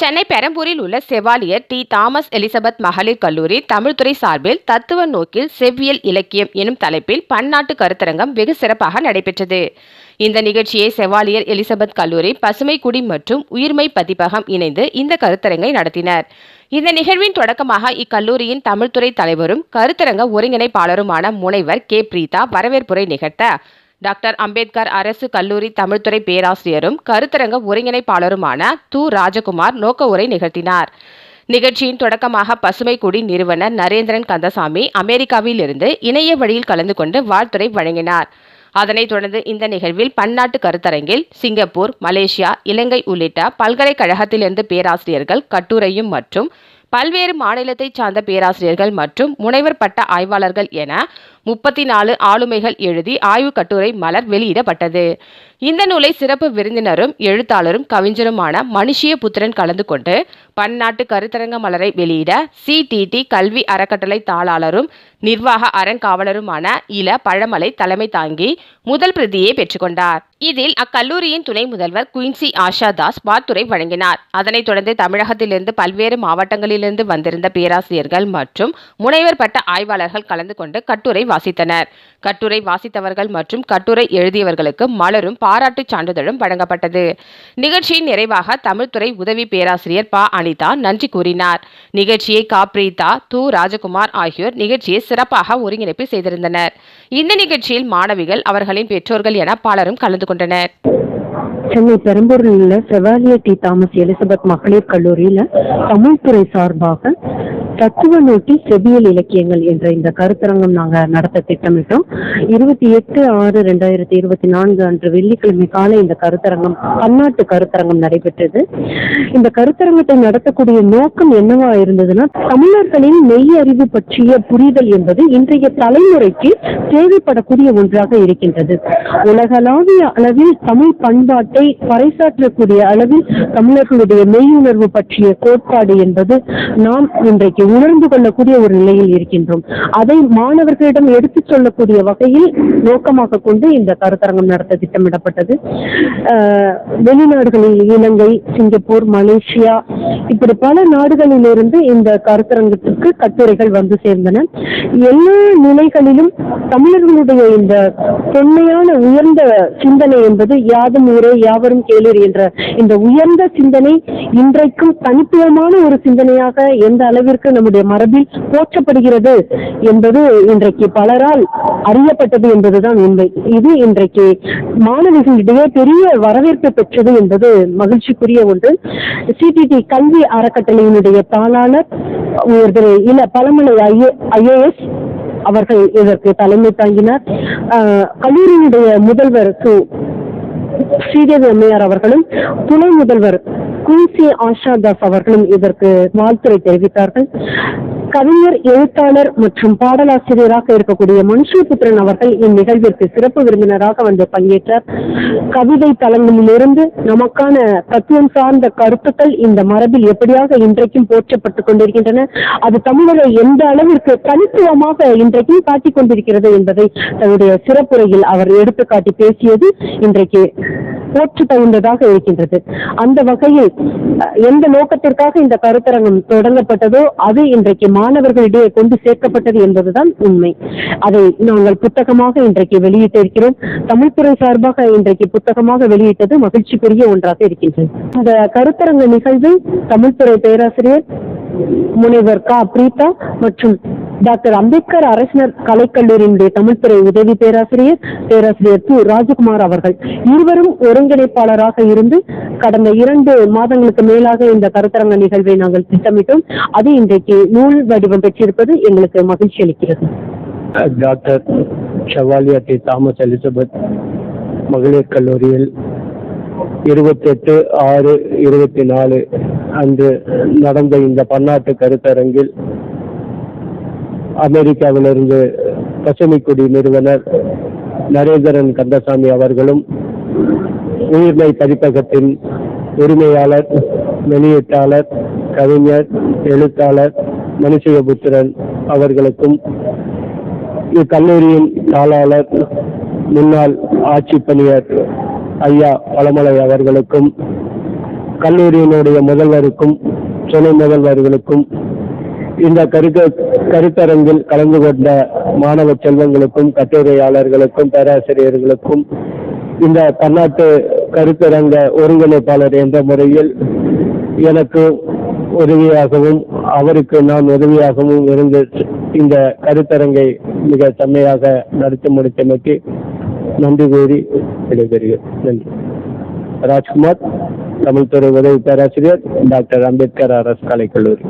சென்னை பெரம்பூரில் உள்ள Chevalier T Thomas Elizabeth மகளிர் கல்லூரி தமிழ்துறை சார்பில் தத்துவ நோக்கில் செவ்வியல் இலக்கியம் எனும் தலைப்பில் பன்னாட்டு கருத்தரங்கம் வெகு சிறப்பாக நடைபெற்றது. இந்த நிகழ்ச்சியை செவாலியர் எலிசபெத் கல்லூரி, பசுமைக்குடி மற்றும் உயிர்மை பதிப்பகம் இணைந்து இந்த கருத்தரங்கை நடத்தினர். இந்த நிகழ்வின் தொடக்கமாக இக்கல்லூரியின் தமிழ்துறை தலைவரும் கருத்தரங்க ஒருங்கிணைப்பாளருமான முனைவர் கே. பிரீதா வரவேற்புரை நிகழ்த்த, டாக்டர் அம்பேத்கர் அரசு கல்லூரி தமிழ்துறை பேராசிரியரும் கருத்தரங்க ஒருங்கிணைப்பாளருமான து. ராஜகுமார் நோக்க உரை நிகழ்த்தினார். நிகழ்ச்சியின் தொடக்கமாக பசுமைக்குடி நிறுவனர் நரேந்திரன் கந்தசாமி அமெரிக்காவில் இருந்து இணைய வழியில் கலந்து கொண்டு வாழ்த்துரை வழங்கினார். அதனைத் தொடர்ந்து இந்த நிகழ்வில் பன்னாட்டு கருத்தரங்கில் சிங்கப்பூர், மலேசியா, இலங்கை உள்ளிட்ட பல்கலைக்கழகத்திலிருந்து பேராசிரியர்கள் கட்டுரையும் மற்றும் பல்வேறு மாநிலத்தைச் சார்ந்த பேராசிரியர்கள் மற்றும் முனைவர் பட்ட ஆய்வாளர்கள் என 34 ஆளுமைகள் எழுதி ஆய்வு கட்டுரை மலர் வெளியிடப்பட்டது. இந்த நூலை சிறப்பு விருந்தினரும் எழுத்தாளரும் கவிஞருமான மனுஷிய புத்திரன் கலந்து கொண்டு பன்னாட்டு கருத்தரங்க மலரை வெளியிட CTT கல்வி அறக்கட்டளை தாளாளரும் நிர்வாக அறங்காவலருமான இல பழமலை தலைமை தாங்கி முதல் பிரதியை பெற்றுக்கொண்டார். இதில் அக்கல்லூரியின் துணை முதல்வர் குயின்சி ஆஷா தாஸ் வாழ்த்துரை வழங்கினார். அதனைத் தொடர்ந்து தமிழகத்திலிருந்து பல்வேறு மாவட்டங்களிலிருந்து வந்திருந்த பேராசிரியர்கள் மற்றும் முனைவர் பட்ட ஆய்வாளர்கள் கலந்து கொண்டு கட்டுரை வாசித்தனர். கட்டுரை வாசித்தவர்கள் மற்றும் கட்டுரை எழுதியவர்களுக்கு மலரும் பாராட்டுச் சான்றிதழும் வழங்கப்பட்டது. நிகழ்ச்சியின் நிறைவாக தமிழ்துறை உதவி பேராசிரியர் ப. அனிதா நன்றி கூறினார். நிகழ்ச்சியை கா. பிரீதா, து. ராஜகுமார் ஆகியோர் நிகழ்ச்சியை சிறப்பாக ஒருங்கிணைப்பு செய்திருந்தனர். இந்த நிகழ்ச்சியில் மாணவிகள், அவர்களின் பெற்றோர்கள் என பலரும் கலந்து கொண்டனர். சென்னை பெரம்பூரில் உள்ள செவாலியர் டி தாமஸ் எலிசபெத் மகளிர் கல்லூரியில தமிழ்துறை சார்பாக தத்துவ நோக்கி செவ்வியல் இலக்கியங்கள் என்ற இந்த கருத்தரங்கம் நாங்க நடத்த திட்டமிட்டோம். 28/6/2024 அன்று வெள்ளிக்கிழமை காலை இந்த கருத்தரங்கம், பன்னாட்டு கருத்தரங்கம் நடைபெற்றது. இந்த கருத்தரங்கத்தை நடத்தக்கூடிய நோக்கம் என்னவா இருந்ததுன்னா, தமிழர்களின் மெய் அறிவு பற்றிய புரிதல் என்பது இன்றைய தலைமுறைக்கு தேவைப்படக்கூடிய ஒன்றாக இருக்கின்றது. உலகளாவிய அளவில் தமிழ் பண்பாட்டை பறைசாற்றக்கூடிய அளவில் தமிழர்களுடைய மெய்யுணர்வு பற்றிய கோட்பாடு என்பது நாம் இன்றைக்கு உணர்ந்து கொள்ளக்கூடிய ஒரு நிலையில் இருக்கின்றோம். அதை மாணவர்களிடம் எடுத்துச் சொல்லக்கூடிய வகையில் நோக்கமாக கொண்டு இந்த கருத்தரங்கம் நடத்த திட்டமிடப்பட்டது. வெளிநாடுகளில் இலங்கை, சிங்கப்பூர், மலேசியா இப்படி பல நாடுகளிலிருந்து இந்த கருத்தரங்கத்திற்கு கட்டுரைகள் வந்து சேர்ந்தன. எல்லா நிலைகளிலும் தமிழர்களுடைய இந்த தொன்மையான உயர்ந்த சிந்தனை என்பது யாதும் ஊரே யாவரும் கேளீர் என்ற இந்த உயர்ந்த சிந்தனை இன்றைக்கும் தனித்துவமான ஒரு சிந்தனையாக எந்த அளவிற்கு நம்முடைய மரபில் போற்றப்படுகிறது என்பது இன்றைக்கு பலரால் அறியப்பட்டது என்பதுதான் உண்மை. இது இன்றைக்கு மாணவிகளிடையே பெரிய வரவேற்பு பெற்றது என்பது மகிழ்ச்சிக்குரிய ஒன்று. CTT கல்வி அறக்கட்டளையினுடைய தாளாளர் இல பழமலை IAS அவர்கள் இதற்கு தலைமை தாங்கினார். கல்லூரியினுடைய முதல்வர் ஸ்ரீதேவி அம்மையார் அவர்களும் துணை முதல்வர் குயின்சி ஆஷா தாஸ் அவர்களும் இதற்கு வாழ்த்துரை தெரிவித்தார்கள். கவிஞர், எழுத்தாளர் மற்றும் பாடலாசிரியராக இருக்கக்கூடிய மனுஷிய புத்திரன் அவர்கள் இந்நிகழ்விற்கு சிறப்பு விருந்தினராக வந்து பங்கேற்றார். கவிதை தளங்களிலிருந்து நமக்கான தத்துவம் சார்ந்த கருத்துக்கள் இந்த மரபில் எப்படியாக இன்றைக்கும் போற்றப்பட்டுக் கொண்டிருக்கின்றன, அது தமிழரை எந்த அளவிற்கு தனித்துவமாக இன்றைக்கும் காட்டிக் கொண்டிருக்கிறது என்பதை தன்னுடைய சிறப்புரையில் அவர் எடுத்துக்காட்டி பேசியது இன்றைக்கு போற்று தகுந்ததாக இருக்கின்றது. அந்த வகையில் எந்த நோக்கத்திற்காக இந்த கருத்தரங்கம் தொடங்கப்பட்டதோ அது இன்றைக்கு மாணவர்களிடையே கொண்டு சேர்க்கப்பட்டது என்பதுதான் உண்மை. அதை நாங்கள் புத்தகமாக இன்றைக்கு வெளியிட்டிருக்கிறோம். தமிழ்துறை சார்பாக இன்றைக்கு புத்தகமாக வெளியிட்டது மகிழ்ச்சிக்குரிய ஒன்றாக இருக்கின்றது. இந்த கருத்தரங்க நிகழ்வு தமிழ்துறை பேராசிரியர் முனைவர் கா. பிரீதா மற்றும் டாக்டர் அம்பேத்கர் அரசு கலைக்கல்லூரியினுடைய தமிழ்துறை உதவி பேராசிரியர் து. ராஜகுமார் அவர்கள் இருவரும் ஒருங்கிணைப்பாளராக இருந்து கடந்த 2 மாதங்களுக்கு மேலாக இந்த கருத்தரங்க நிகழ்வை நாங்கள் திட்டமிட்டோம். அது இன்றைக்கு நூல் வடிவம் பெற்றிருப்பது எங்களுக்கு மகிழ்ச்சி அளிக்கிறது. Doctor Chevalier T Thomas Elizabeth மகளிர் கல்லூரியில் 28/6/24 அன்று நடந்த இந்த பன்னாட்டு கருத்தரங்கில் அமெரிக்காவிலிருந்து பசுமைக்குடி நிறுவனர் நரேந்திரன் கந்தசாமி அவர்களும், உயிர்மை பதிப்பகத்தின் உரிமையாளர், வெளியீட்டாளர், கவிஞர், எழுத்தாளர் மனுஷிய புத்திரன் அவர்களுக்கும், இக்கல்லூரியின் தாளாளர் முன்னாள் ஆட்சி பணியர் ஐயா பழமலை அவர்களுக்கும், கல்லூரியினுடைய முதல்வருக்கும் துணை முதல்வர்களுக்கும் இந்த கருத்தரங்கில் கலந்து கொண்ட மாணவ செல்வங்களுக்கும் கட்டுரையாளர்களுக்கும் பேராசிரியர்களுக்கும் இந்த பன்னாட்டு கருத்தரங்க ஒருங்கிணைப்பாளர் என்ற முறையில் எனக்கு உதவியாகவும் அவருக்கு நான் உதவியாகவும் இருந்து இந்த கருத்தரங்கை மிக செம்மையாக நடத்தி முடித்தமைக்கு நன்றி கூறி விடைபெறுகிறேன். நன்றி. ராஜ்குமார், தமிழ்துறை உதவி பேராசிரியர், டாக்டர் அம்பேத்கர் அரசு கலைக்கல்லூரி.